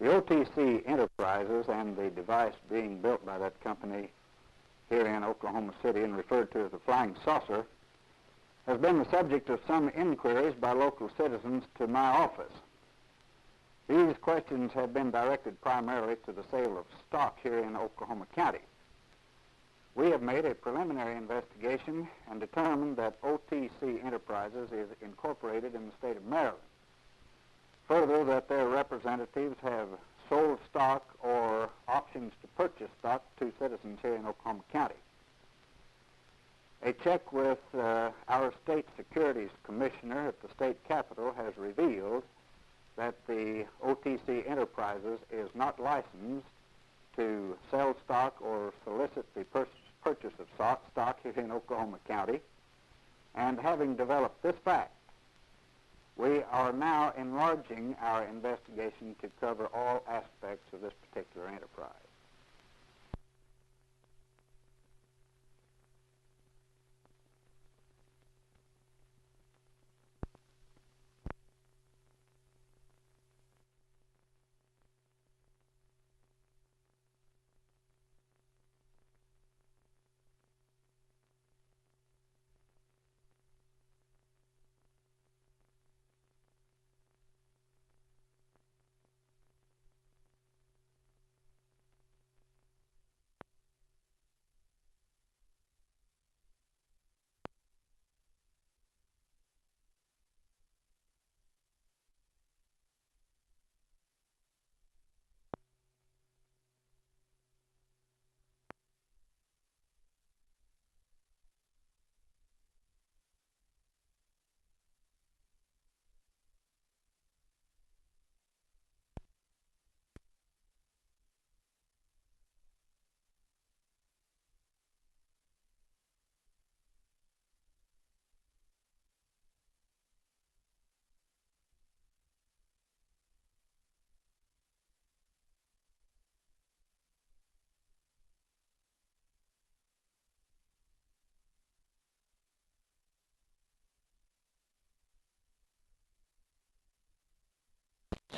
The OTC Enterprises and the device being built by that company here in Oklahoma City and referred to as the Flying Saucer has been the subject of some inquiries by local citizens to my office. These questions have been directed primarily to the sale of stock here in Oklahoma County. We have made a preliminary investigation and determined that OTC Enterprises is incorporated in the state of Maryland. Further, that their representatives have sold stock or options to purchase stock to citizens here in Oklahoma County. A check with our state securities commissioner at the state capitol has revealed that the OTC Enterprises is not licensed to sell stock or solicit the purchase of stock here in Oklahoma County. And having developed this fact, we are now enlarging our investigation to cover all aspects of this particular enterprise.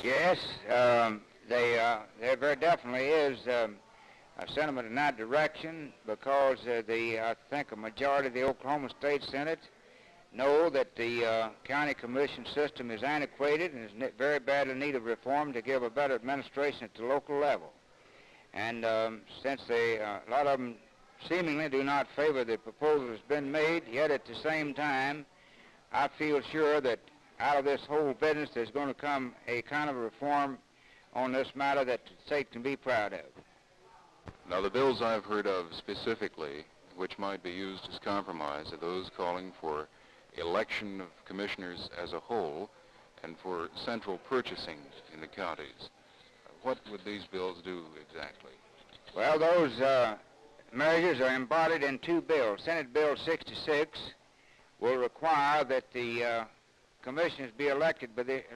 Yes, there very definitely is a sentiment in that direction because I think a majority of the Oklahoma State Senate know that the county commission system is antiquated and is very badly in need of reform to give a better administration at the local level. And since a lot of them seemingly do not favor the proposal that's been made, yet at the same time, I feel sure that out of this whole business there's going to come a kind of reform on this matter that the state can be proud of. Now, the bills I've heard of specifically, which might be used as compromise, are those calling for election of commissioners as a whole and for central purchasing in the counties. What would these bills do exactly? Well, those measures are embodied in two bills. Senate Bill 66 will require that the commissioners be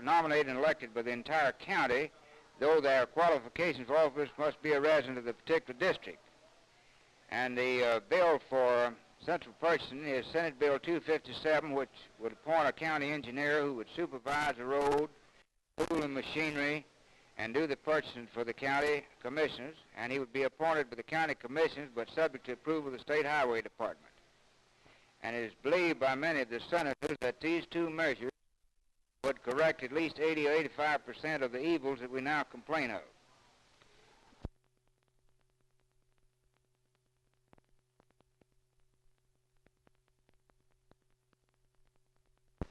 nominated and elected by the entire county, though their qualifications for office must be a resident of the particular district. And the bill for central purchasing is Senate Bill 257, which would appoint a county engineer who would supervise the road, pool the machinery, and do the purchasing for the county commissioners, and he would be appointed by the county commissioners but subject to approval of the state highway department. And it is believed by many of the senators that these two measures would correct at least 80 or 85% of the evils that we now complain of.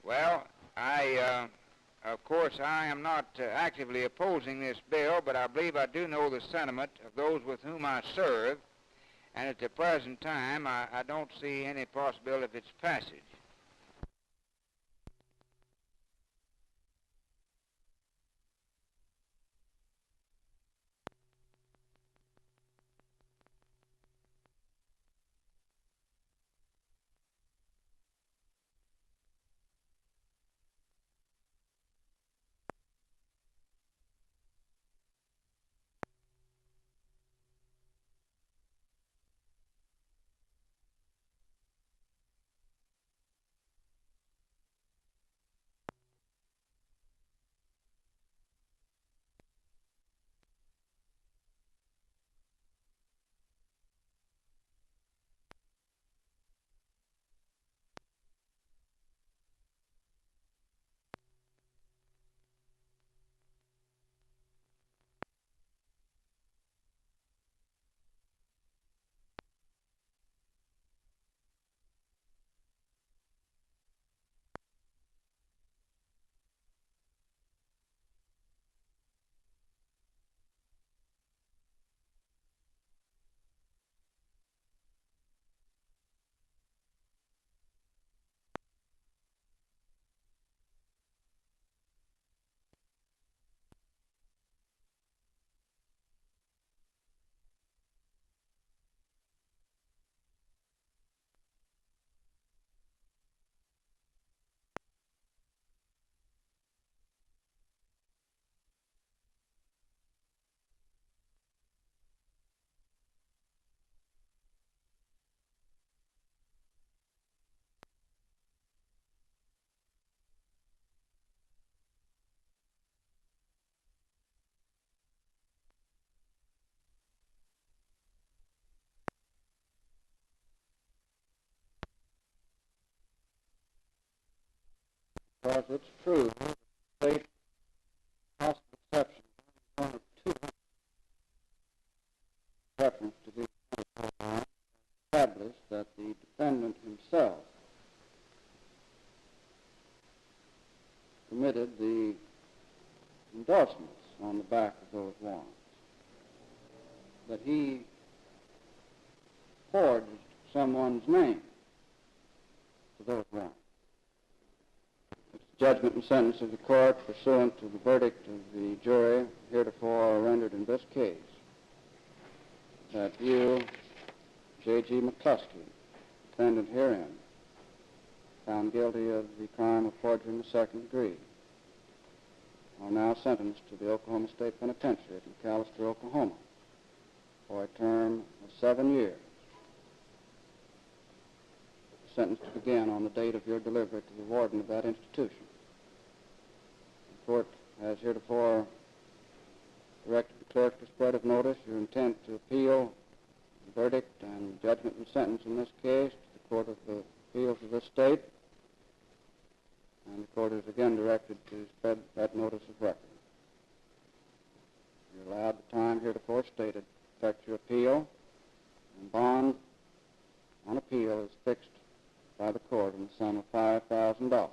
Well, of course, I am not actively opposing this bill, but I believe I do know the sentiment of those with whom I serve, and at the present time, I don't see any possibility of its passage. because it's true that the state, possible exception, one or two reference to the established that the defendant himself committed the endorsements on the back of those warrants, that he forged someone's name to those warrants. It's the judgment and sentence of the court pursuant to the verdict of the jury heretofore rendered in this case, that you, J.G. McCluskey, defendant herein, found guilty of the crime of forgery in the second degree, are now sentenced to the Oklahoma State Penitentiary at McAlester, Oklahoma, for a term of 7 years, sentenced to begin on the date of your delivery to the warden of that institution. The court has heretofore directed the clerk to spread of notice your intent to appeal the verdict and judgment and sentence in this case to the Court of the Appeals of this state, and the court is again directed to spread that notice of record. You're allowed the time heretofore stated to effect your appeal, and bond on appeal is fixed by the court in the sum of $5,000.